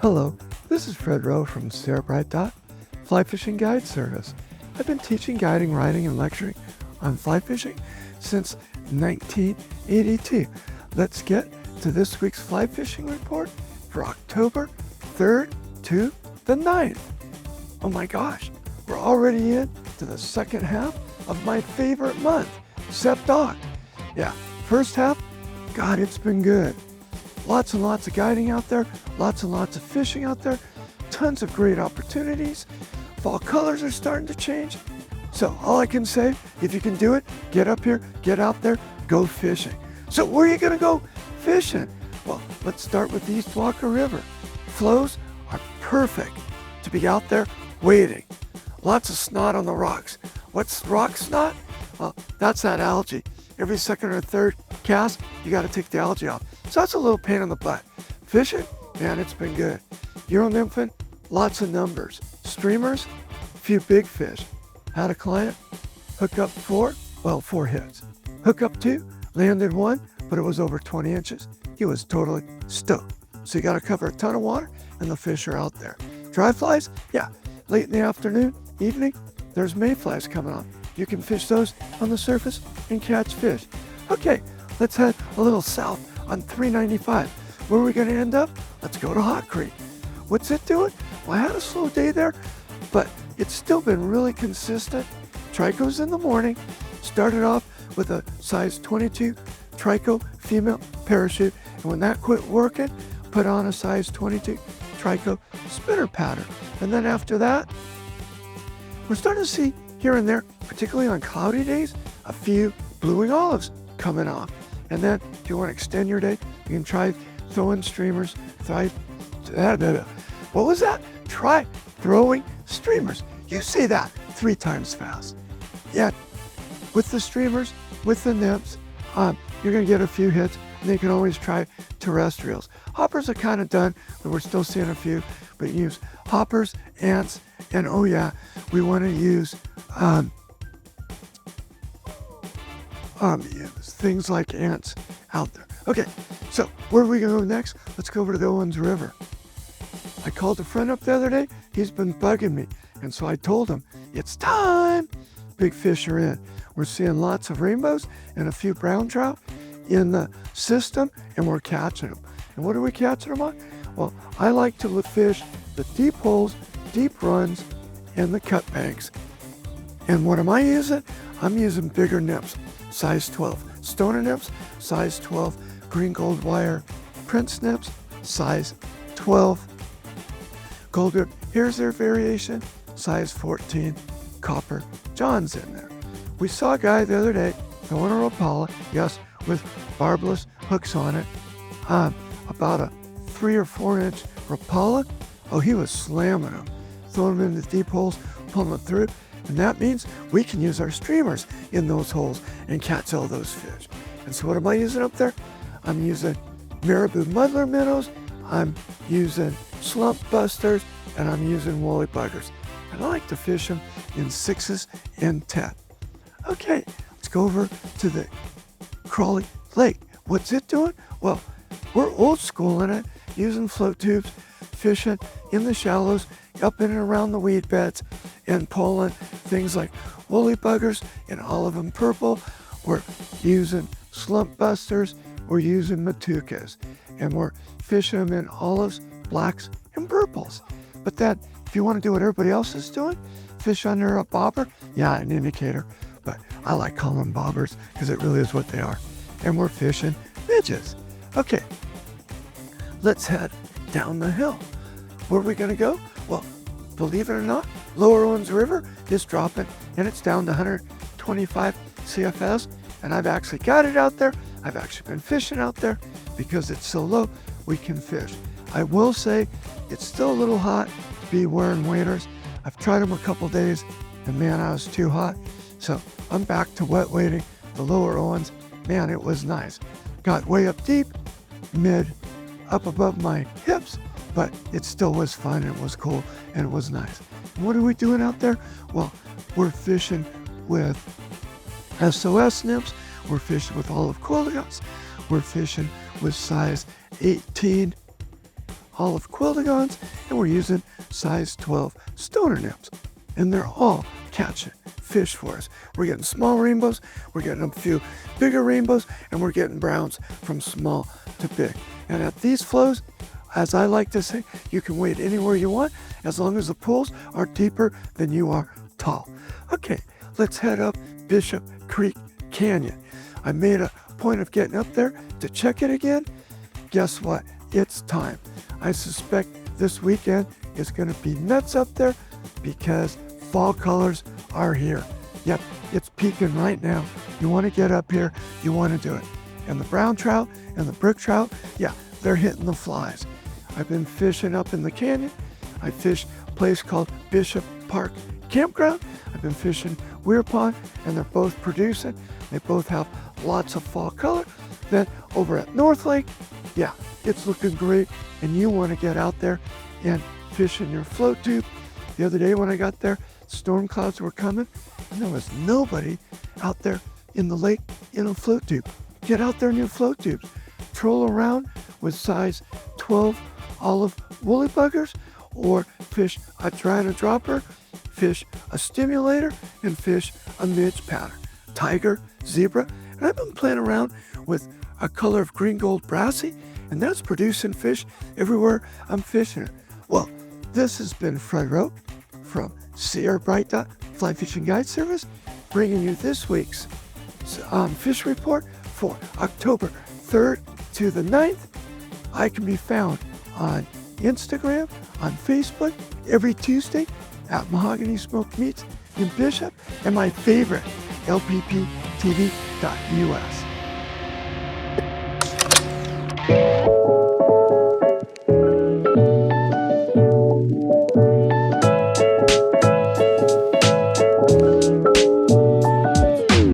Hello, this is Fred Rowe from Cerebrite Fly Fishing Guide Service. I've been teaching, guiding, writing, and lecturing on fly fishing since 1982. Let's get to this week's fly fishing report for October 3rd to the 9th. Oh my gosh, we're already in to the second half of my favorite month, Septober. Yeah, first half, God, it's been good. Lots and lots of guiding out there, lots and lots of fishing out there, tons of great opportunities. Fall colors are starting to change. So all I can say, if you can do it, get up here, get out there, go fishing. So where are you going to go fishing? Well, let's start with the East Walker River. Flows are perfect to be out there wading. Lots of snot on the rocks. What's rock snot? Well, that's that algae. Every second or third cast, you got to take the algae off. So that's a little pain in the butt. Fishing, man, it's been good. Euro nymphing, lots of numbers. Streamers, few big fish. Had a client, hook up four hits. Hook up two, landed one, but it was over 20 inches. He was totally stoked. So you got to cover a ton of water and the fish are out there. Dry flies, yeah, late in the afternoon, evening, there's mayflies coming on. You can fish those on the surface and catch fish. Okay, let's head a little south on 395. Where are we going to end up? Let's go to Hot Creek. What's it doing? Well, I had a slow day there, but it's still been really consistent. Tricos in the morning. Started off with a size 22 trico female parachute, and when that quit working, put on a size 22 trico spinner pattern. And then after that, we're starting to see here and there, particularly on cloudy days, a few blue-wing olives coming off. And then if you want to extend your day, you can try throwing streamers. What was that? Try throwing streamers. You say that 3 times fast. Yeah, with the streamers, with the nymphs, you're going to get a few hits, and you can always try terrestrials. Hoppers are kind of done, but we're still seeing a few. But use hoppers, ants, and oh yeah, we want to use things like ants out there. Okay, so where are we going to go next? Let's go over to the Owens River. I called a friend up the other day. He's been bugging me. And so I told him, it's time. Big fish are in. We're seeing lots of rainbows and a few brown trout in the system, and we're catching them. And what are we catching them on? Well, I like to fish the deep holes, deep runs, and the cut banks. And what am I using? I'm using bigger nymphs, size 12. Stoner nymphs, size 12. Green gold wire prince nymphs, size 12. Gold, here's their variation, size 14. Copper John's in there. We saw a guy the other day throwing a Rapala, yes, with barbless hooks on it, about a 3 or 4 inch Rapala. Oh, he was slamming them, throwing them into deep holes, pulling them through. And that means we can use our streamers in those holes and catch all those fish. And so what am I using up there? I'm using marabou muddler minnows, I'm using slump busters, and I'm using woolly buggers. And I like to fish them in 6s and 10. Okay, let's go over to the Crawley Lake. What's it doing? Well, we're old school in it, using float tubes, fishing in the shallows, up in and around the weed beds, and pulling things like woolly buggers and olive and purple. We're using slump busters, we're using matukas, and we're fishing them in olives, blacks, and purples. But then, if you want to do what everybody else is doing, fish under a bobber, yeah, an indicator, but I like calling them bobbers because it really is what they are. And we're fishing midges. Okay, let's head down the hill. Where are we going to go? Well, believe it or not, Lower Owens River is dropping, and it's down to 125 CFS, and I've actually got it out there. I've actually been fishing out there because it's so low, we can fish. I will say it's still a little hot to be wearing waders. I've tried them a couple days, and man, I was too hot. So I'm back to wet wading the Lower Owens. Man, it was nice. Got way up deep, up above my hips, but it still was fun, and it was cool, and it was nice. And what are we doing out there? Well, we're fishing with SOS nymphs, we're fishing with olive coleots, we're fishing with size 18 olive quildigons, and we're using size 12 stoner nymphs. And they're all catching fish for us. We're getting small rainbows, we're getting a few bigger rainbows, and we're getting browns from small to big. And at these flows, as I like to say, you can wade anywhere you want as long as the pools are deeper than you are tall. Okay, let's head up Bishop Creek Canyon. I made a point of getting up there to check it again. Guess what? It's time. I suspect this weekend is going to be nuts up there because fall colors are here. Yep, it's peaking right now. You want to get up here, you want to do it. And the brown trout and the brook trout, yeah, they're hitting the flies. I've been fishing up in the canyon. I fished a place called Bishop Park Campground. I've been fishing Weir Pond, and they're both producing. They both have lots of fall color. Then over at North Lake, yeah, it's looking great, and you want to get out there and fish in your float tube. The other day when I got there, storm clouds were coming, and there was nobody out there in the lake in a float tube. Get out there in your float tubes. Troll around with size 12 olive woolly buggers, or fish a Triana dropper, fish a stimulator, and fish a midge pattern. Tiger, zebra, and I've been playing around with a color of green gold brassy, and that's producing fish everywhere I'm fishing it. Well, this has been Fred Rowe from Sierra Bright Fly Fishing Guide Service, bringing you this week's fish report for October 3rd to the 9th. I can be found on Instagram, on Facebook, every Tuesday at Mahogany Smoked Meats in Bishop, and my favorite, lpptv.us.